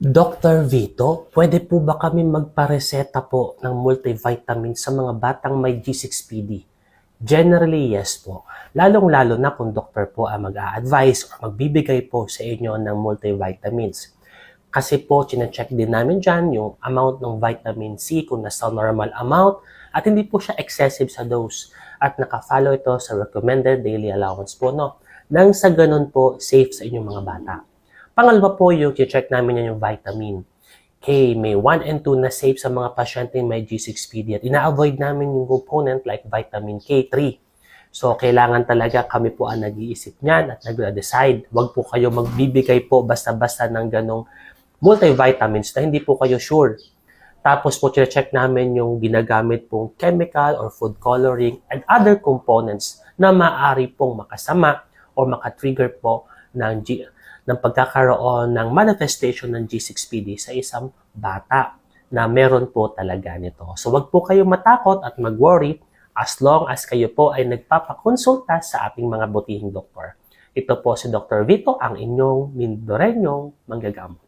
Dr. Vito, pwede po ba kami magpareseta po ng multivitamin sa mga batang may G6PD? Generally, yes po. Lalong-lalo na kung doktor po ang mag-a-advise o magbibigay po sa inyo ng multivitamins. Kasi po, chinecheck din namin dyan yung amount ng vitamin C kung nasa normal amount at hindi po siya excessive sa dose. At nakafollow ito sa recommended daily allowance po, no? Nang sa ganun po, safe sa inyong mga bata. Pangalawa po yung check namin yung vitamin K. May 1 and 2 na safe sa mga pasyente may G6PD at ina-avoid namin yung component like vitamin K3. So, kailangan talaga kami po ang nag-iisip niyan at nag-decide. Huwag po kayo magbibigay po basta-basta ng ganong multivitamins na hindi po kayo sure. Tapos po, check namin yung ginagamit pong chemical or food coloring and other components na maaari pong makasama o makatrigger po ng pagkakaroon ng manifestation ng G6PD sa isang bata na meron po talaga nito. So wag po kayong matakot at mag-worry as long as kayo po ay nagpapakonsulta sa ating mga butihing doktor. Ito po si Dr. Vito, ang inyong Mindoreñong manggagamo.